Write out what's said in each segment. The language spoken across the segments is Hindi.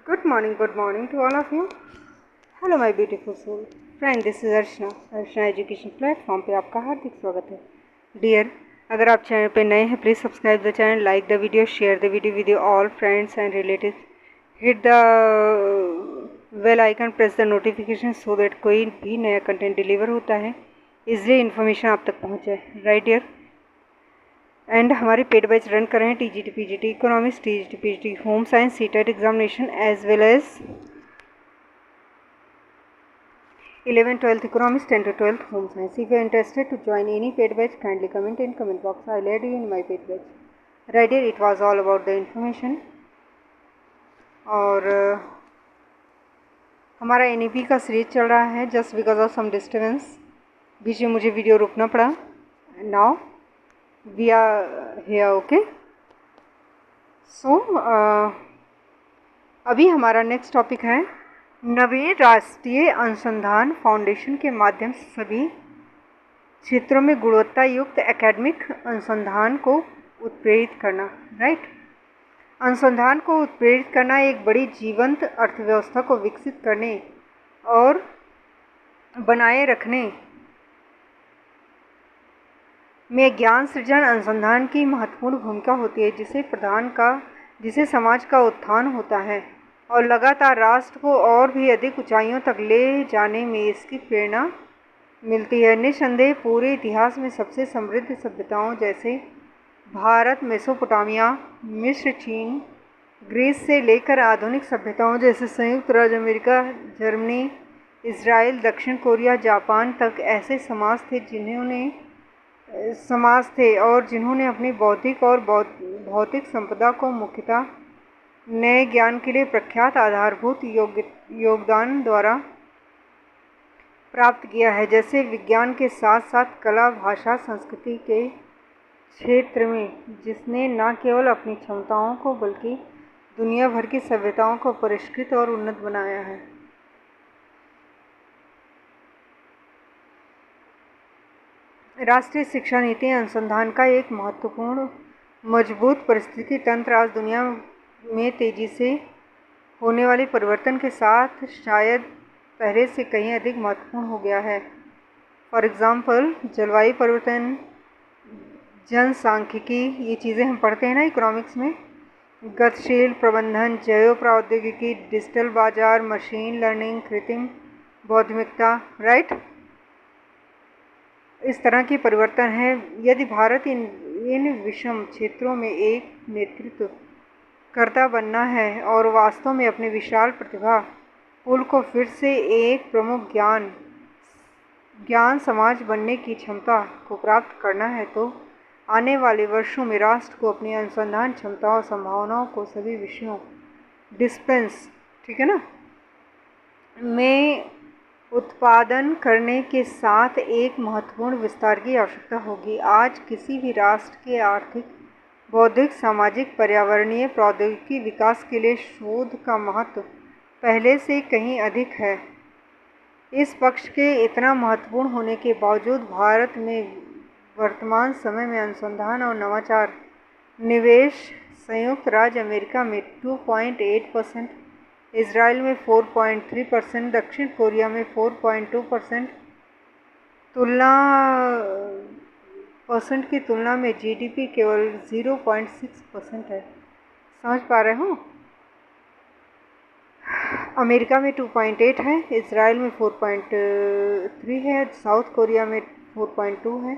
Good morning to all of you. Hello my beautiful soul. Friend, this is Archana education platform पे आपका हार्दिक स्वागत है. डियर, अगर आप चैनल पे नए हैं please subscribe the channel, like the video, share the video with all friends and relatives. Hit the bell icon, press the notification so that कोई भी नया कंटेंट डिलीवर होता है इसलिए इन्फॉर्मेशन आप तक पहुँच जाए. Right dear. एंड हमारे पेड बैच रन कर रहे हैं TGT PGT economics, TGT PGT home science, CTET examination as well as 11th 12th economics, 10th to 12th home science. If you are interested to join any paid batch, kindly comment in comment box. I'll add you in my paid batch. Right here it was all about the information. और हमारा एनईपी का सीरीज चल रहा है. Just because of some disturbance बीच में मुझे वीडियो रुकना पड़ा. Now we are here. Okay. So अभी हमारा नेक्स्ट टॉपिक है नवीन राष्ट्रीय अनुसंधान फाउंडेशन के माध्यम से सभी क्षेत्रों में गुणवत्ता युक्त एकेडमिक अनुसंधान को उत्प्रेरित करना. राइट. अनुसंधान को उत्प्रेरित करना एक बड़ी जीवंत अर्थव्यवस्था को विकसित करने और बनाए रखने में ज्ञान सृजन अनुसंधान की महत्वपूर्ण भूमिका होती है, जिसे समाज का उत्थान होता है और लगातार राष्ट्र को और भी अधिक ऊंचाइयों तक ले जाने में इसकी प्रेरणा मिलती है. निस्संदेह पूरे इतिहास में सबसे समृद्ध सभ्यताओं जैसे भारत, मेसोपोटामिया, मिस्र, चीन, ग्रीस से लेकर आधुनिक सभ्यताओं जैसे संयुक्त राज्य अमेरिका, जर्मनी, इजराइल, दक्षिण कोरिया, जापान तक ऐसे समाज थे और जिन्होंने अपनी बौद्धिक और भौतिक संपदा को मुख्यतः नए ज्ञान के लिए प्रख्यात आधारभूत योगदान द्वारा प्राप्त किया है. जैसे विज्ञान के साथ साथ कला, भाषा, संस्कृति के क्षेत्र में, जिसने न केवल अपनी क्षमताओं को बल्कि दुनिया भर की सभ्यताओं को परिष्कृत और उन्नत बनाया है. राष्ट्रीय शिक्षा नीति अनुसंधान का एक महत्वपूर्ण मजबूत परिस्थिति तंत्र आज दुनिया में तेज़ी से होने वाले परिवर्तन के साथ शायद पहले से कहीं अधिक महत्वपूर्ण हो गया है. फॉर एग्ज़ाम्पल, जलवायु परिवर्तन, जनसांख्यिकी, ये चीज़ें हम पढ़ते हैं ना इकोनॉमिक्स में, गतिशील प्रबंधन, जैव प्रौद्योगिकी, डिजिटल बाजार, मशीन लर्निंग, कृत्रिम बौद्धिमत्ता. राइट. इस तरह के परिवर्तन हैं. यदि भारत इन विषम क्षेत्रों में एक नेतृत्व कर्ता बनना है और वास्तव में अपने विशाल प्रतिभा पूल को फिर से एक प्रमुख ज्ञान समाज बनने की क्षमता को प्राप्त करना है, तो आने वाले वर्षों में राष्ट्र को अपनी अनुसंधान क्षमता और संभावनाओं को सभी विषयों डिस्पेंस, ठीक है ना, में उत्पादन करने के साथ एक महत्वपूर्ण विस्तार की आवश्यकता होगी. आज किसी भी राष्ट्र के आर्थिक, बौद्धिक, सामाजिक, पर्यावरणीय, प्रौद्योगिकी विकास के लिए शोध का महत्व पहले से कहीं अधिक है. इस पक्ष के इतना महत्वपूर्ण होने के बावजूद भारत में वर्तमान समय में अनुसंधान और नवाचार निवेश संयुक्त राज्य अमेरिका में 2.8%, इजराइल में 4.3%, दक्षिण कोरिया में 4.2% की तुलना में जीडीपी केवल 0.6% है. समझ पा रहे हो? अमेरिका में 2.8 है, इजराइल में 4.3 है, साउथ कोरिया में 4.2 है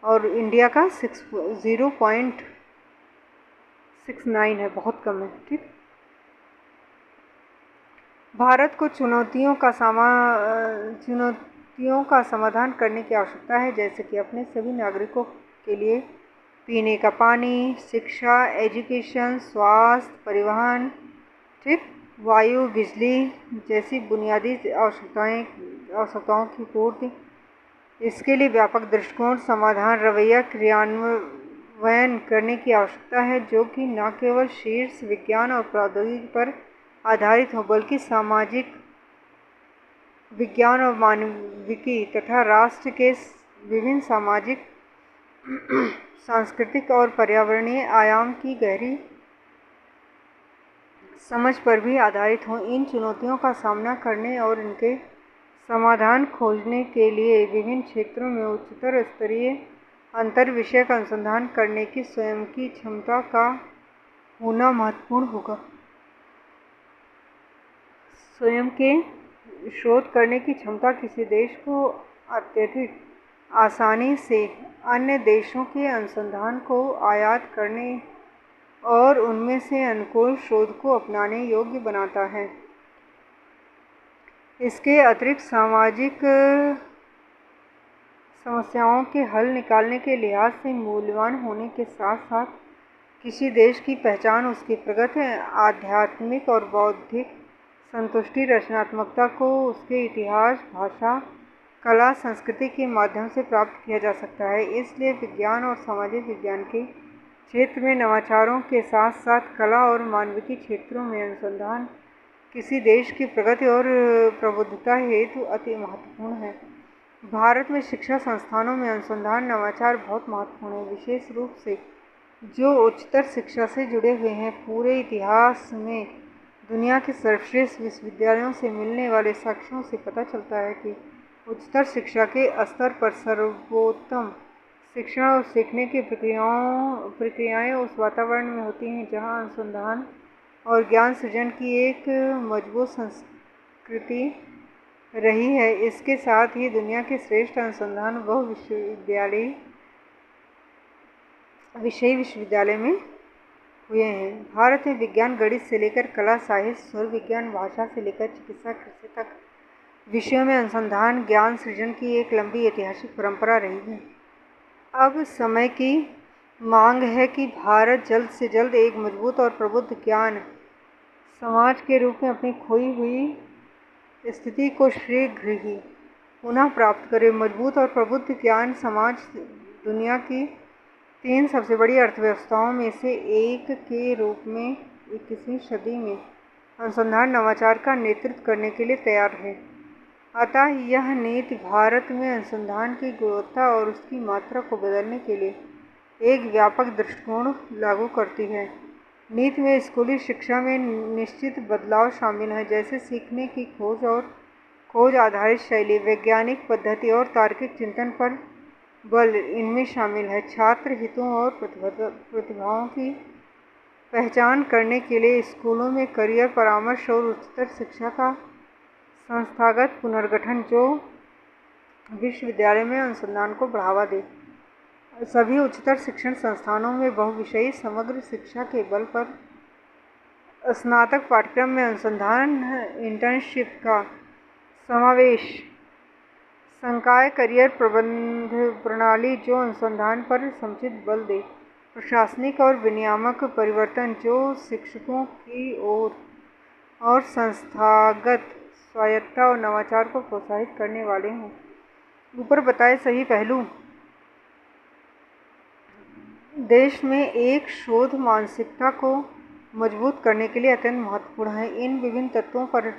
और इंडिया का 0.69 है. बहुत कम है. ठीक. भारत को चुनौतियों का समाधान करने की आवश्यकता है, जैसे कि अपने सभी नागरिकों के लिए पीने का पानी, शिक्षा, एजुकेशन, स्वास्थ्य, परिवहन, ठीक, वायु, बिजली जैसी बुनियादी आवश्यकताओं की पूर्ति. इसके लिए व्यापक दृष्टिकोण, समाधान, रवैया, क्रियान्वयन करने की आवश्यकता है, जो कि न केवल शीर्ष विज्ञान और प्रौद्योगिकी पर आधारित हो बल्कि सामाजिक विज्ञान और मानविकी तथा राष्ट्र के विभिन्न सामाजिक, सांस्कृतिक और पर्यावरणीय आयाम की गहरी समझ पर भी आधारित हों। इन चुनौतियों का सामना करने और इनके समाधान खोजने के लिए विभिन्न क्षेत्रों में उच्चतर स्तरीय अंतर-विषयक अनुसंधान करने की स्वयं की क्षमता का होना महत्वपूर्ण होगा। स्वयं के शोध करने की क्षमता किसी देश को अत्यधिक आसानी से अन्य देशों के अनुसंधान को आयात करने और उनमें से अनुकूल शोध को अपनाने योग्य बनाता है। इसके अतिरिक्त सामाजिक समस्याओं के हल निकालने के लिहाज से मूल्यवान होने के साथ-साथ किसी देश की पहचान उसकी प्रगति, आध्यात्मिक और बौद्धिक संतुष्टि, रचनात्मकता को उसके इतिहास, भाषा, कला, संस्कृति के माध्यम से प्राप्त किया जा सकता है। इसलिए विज्ञान और सामाजिक विज्ञान के क्षेत्र में नवाचारों के साथ-साथ कला और मानविकी क्षेत्रों में अनुसंधान किसी देश की प्रगति और प्रबुद्धता हेतु अति महत्वपूर्ण है। भारत में शिक्षा संस्थानों में अनुसंधान नवाचार बहुत महत्वपूर्ण है, विशेष रूप से जो उच्चतर शिक्षा से जुड़े हुए हैं। पूरे इतिहास में दुनिया के सर्वश्रेष्ठ विश्वविद्यालयों से मिलने वाले साक्ष्यों से पता चलता है कि उच्चतर शिक्षा के स्तर पर सर्वोत्तम शिक्षण और सीखने की प्रक्रियाएं उस वातावरण में होती हैं जहां अनुसंधान और ज्ञान सृजन की एक मजबूत संस्कृति रही है। इसके साथ ही दुनिया के श्रेष्ठ अनुसंधान विषयी विश्वविद्यालय में हुए हैं। भारत में विज्ञान, गणित से लेकर कला, साहित्य, स्वर्ण विज्ञान, भाषा से लेकर चिकित्सा, कृषि तक विषयों में अनुसंधान ज्ञान सृजन की एक लंबी ऐतिहासिक परंपरा रही है। अब समय की मांग है कि भारत जल्द से जल्द एक मजबूत और प्रबुद्ध ज्ञान समाज के रूप में अपनी खोई हुई स्थिति को शीघ्र ही पुनः प्राप्त करे। मजबूत और प्रबुद्ध ज्ञान समाज दुनिया की 3 सबसे बड़ी अर्थव्यवस्थाओं में से एक के रूप में 21वीं सदी में अनुसंधान नवाचार का नेतृत्व करने के लिए तैयार है। अतः यह नीति भारत में अनुसंधान की गुणवत्ता और उसकी मात्रा को बदलने के लिए एक व्यापक दृष्टिकोण लागू करती है। नीति में स्कूली शिक्षा में निश्चित बदलाव शामिल हैं, जैसे सीखने की खोज और खोज आधारित शैली, वैज्ञानिक पद्धति और तार्किक चिंतन पर बल इनमें शामिल है। छात्र हितों और प्रतिभाओं की पहचान करने के लिए स्कूलों में करियर परामर्श और उच्चतर शिक्षा का संस्थागत पुनर्गठन जो विश्वविद्यालय में अनुसंधान को बढ़ावा दे। सभी उच्चतर शिक्षण संस्थानों में बहुविषयी समग्र शिक्षा के बल पर स्नातक पाठ्यक्रम में अनुसंधान इंटर्नशिप का समावेश, संकाय करियर प्रबंध प्रणाली जो अनुसंधान पर समुचित बल दे, प्रशासनिक और विनियामक परिवर्तन जो शिक्षकों की ओर और संस्थागत स्वायत्तता और नवाचार को प्रोत्साहित करने वाले हों। ऊपर बताए सही पहलू देश में एक शोध मानसिकता को मजबूत करने के लिए अत्यंत महत्वपूर्ण है। इन विभिन्न तत्वों पर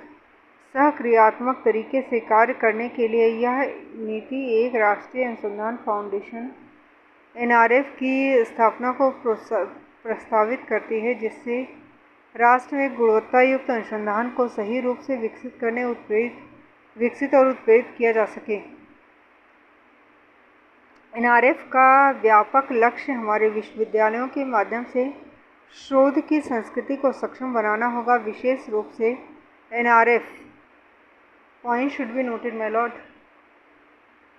सहक्रियात्मक तरीके से कार्य करने के लिए यह नीति एक राष्ट्रीय अनुसंधान फाउंडेशन (NRF) की स्थापना को प्रस्तावित करती है, जिससे राष्ट्र में गुणवत्ता युक्त अनुसंधान को सही रूप से विकसित और उत्प्रेरित किया जा सके। NRF का व्यापक लक्ष्य हमारे विश्वविद्यालयों के माध्यम से शोध की संस्कृति को सक्षम बनाना होगा। विशेष रूप से NRF point should be noted my Lord.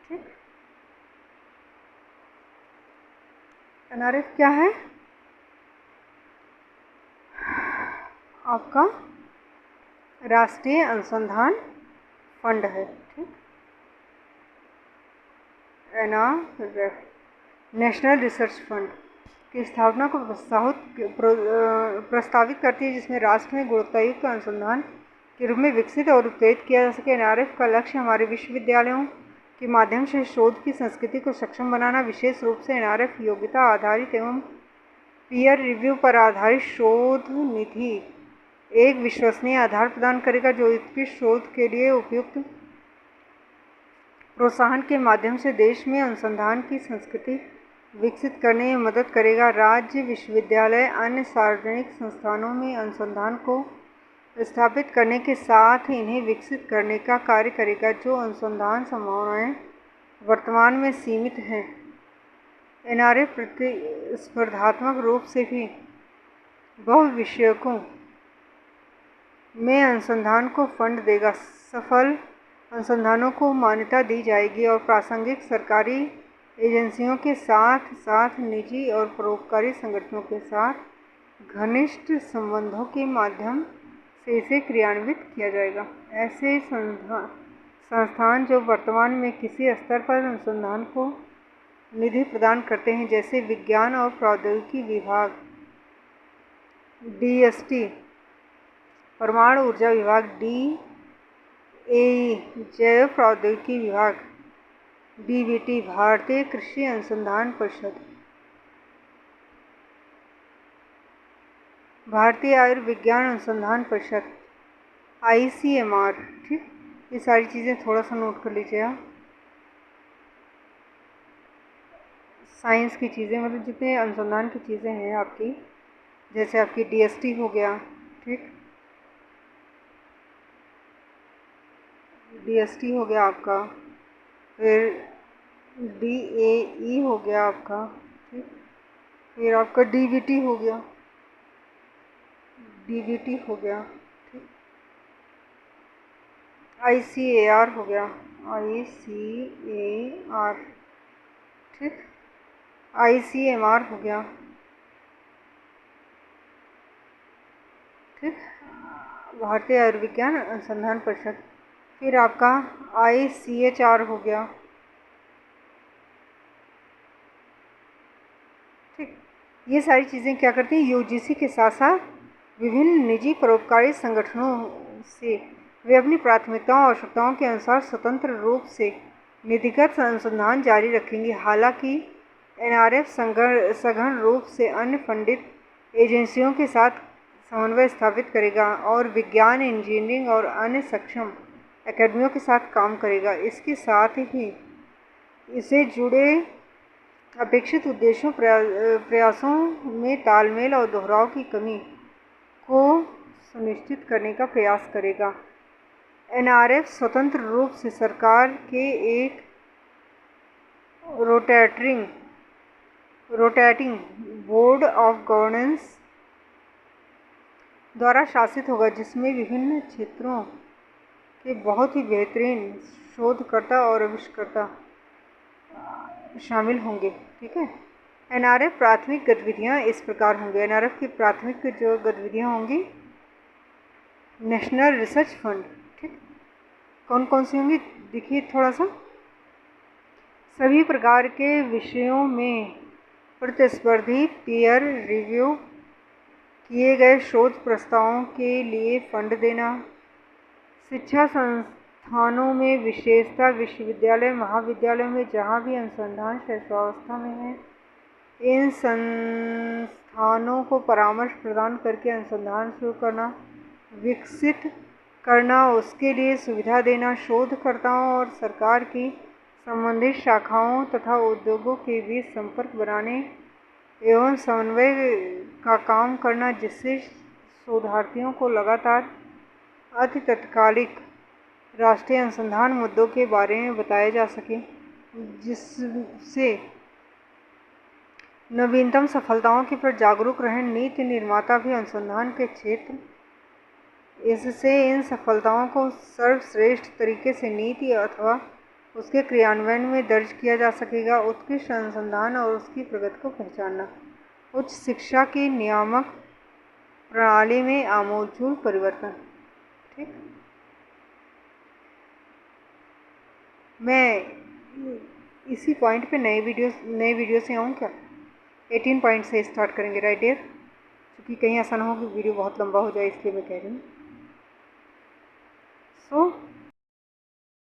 ठीक, NRF क्या है? आपका राष्ट्रीय अनुसंधान फंड है। ठीक, NRF नेशनल रिसर्च फंड की स्थापना को प्रस्तावित करती है, जिसमें राष्ट्र में गुणवत्तायुक्त अनुसंधान के रूप में विकसित और उत्प्रेरित किया जा सके। NRF का लक्ष्य हमारे विश्वविद्यालयों के माध्यम से शोध की संस्कृति को सक्षम बनाना। विशेष रूप से NRF योग्यता आधारित एवं पीयर रिव्यू पर आधारित शोध निधि एक विश्वसनीय आधार प्रदान करेगा, जो उत्कृष्ट शोध के लिए उपयुक्त प्रोत्साहन के माध्यम से देश में अनुसंधान की संस्कृति विकसित करने में मदद करेगा। राज्य विश्वविद्यालय अन्य सार्वजनिक संस्थानों में अनुसंधान को स्थापित करने के साथ इन्हें विकसित करने का कार्य करेगा, जो अनुसंधान संभावनाएं वर्तमान में सीमित हैं। एनआरएफ प्रतिस्पर्धात्मक रूप से भी बहुविषयकों में अनुसंधान को फंड देगा। सफल अनुसंधानों को मान्यता दी जाएगी और प्रासंगिक सरकारी एजेंसियों के साथ साथ निजी और परोपकारी संगठनों के साथ घनिष्ठ संबंधों के माध्यम से इसे क्रियान्वित किया जाएगा। ऐसे संस्थान जो वर्तमान में किसी स्तर पर अनुसंधान को निधि प्रदान करते हैं, जैसे विज्ञान और प्रौद्योगिकी विभाग DST, परमाणु ऊर्जा विभाग DAE, जैव प्रौद्योगिकी विभाग DBT, भारतीय कृषि अनुसंधान परिषद, भारतीय आयुर्विज्ञान अनुसंधान परिषद ICMR। ठीक, ये सारी चीज़ें थोड़ा सा नोट कर लीजिए आप। साइंस की चीज़ें, मतलब जितने अनुसंधान की चीज़ें हैं आपकी, जैसे आपकी DST हो गया, ठीक, DST हो गया आपका, फिर DAE हो गया आपका, ठीक, फिर आपका DBT हो गया, DBT हो गया, ठीक, ICAR हो गया, ICAR, ठीक, ICMR हो गया, ठीक, भारतीय आयुर्विज्ञान अनुसंधान परिषद। फिर आपका ICHR हो गया, ठीक। ये सारी चीज़ें क्या करती हैं, UGC के साथ साथ विभिन्न निजी परोपकारी संगठनों से वे अपनी प्राथमिकताओं और आवश्यकताओं के अनुसार स्वतंत्र रूप से निधिगत अनुसंधान जारी रखेंगे। हालांकि NRF सघन रूप से अन्य फंडित एजेंसियों के साथ समन्वय स्थापित करेगा और विज्ञान, इंजीनियरिंग और अन्य सक्षम अकादमियों के साथ काम करेगा। इसके साथ ही इससे जुड़े अपेक्षित उद्देश्यों प्रयासों में तालमेल और दोहराव की कमी को सुनिश्चित करने का प्रयास करेगा। NRF स्वतंत्र रूप से सरकार के एक रोटेटिंग बोर्ड ऑफ गवर्नेंस द्वारा शासित होगा, जिसमें विभिन्न क्षेत्रों के बहुत ही बेहतरीन शोधकर्ता और आविष्कर्ता शामिल होंगे। ठीक है। NRF प्राथमिक गतिविधियां इस प्रकार होंगी। NRF की प्राथमिक जो गतिविधियां होंगी, नेशनल रिसर्च फंड, ठीक, कौन कौन सी होंगी देखिए थोड़ा सा। सभी प्रकार के विषयों में प्रतिस्पर्धी पीयर रिव्यू किए गए शोध प्रस्तावों के लिए फंड देना, शिक्षा संस्थानों में विशेषता विश्वविद्यालय महाविद्यालयों में जहाँ भी अनुसंधान शैशवावस्था में है, इन संस्थानों को परामर्श प्रदान करके अनुसंधान शुरू करना, विकसित करना, उसके लिए सुविधा देना, शोधकर्ताओं और सरकार की संबंधित शाखाओं तथा उद्योगों के बीच संपर्क बनाने एवं समन्वय का काम करना, जिससे शोधार्थियों को लगातार अति तत्कालिक राष्ट्रीय अनुसंधान मुद्दों के बारे में बताया जा सके, जिससे नवीनतम सफलताओं के प्रति जागरूक रहें। नीति निर्माता भी अनुसंधान के क्षेत्र, इससे इन सफलताओं को सर्वश्रेष्ठ तरीके से नीति अथवा उसके क्रियान्वयन में दर्ज किया जा सकेगा। उत्कृष्ट अनुसंधान और उसकी प्रगति को पहचानना, उच्च शिक्षा की नियामक प्रणाली में आमूलचूल परिवर्तन। ठीक, मैं इसी पॉइंट पे नए वीडियो से आऊँ क्या? 18 पॉइंट से स्टार्ट करेंगे, राइट डियर, क्योंकि कहीं ऐसा ना हो कि वीडियो बहुत लंबा हो जाए, इसलिए मैं कह रही हूँ। सो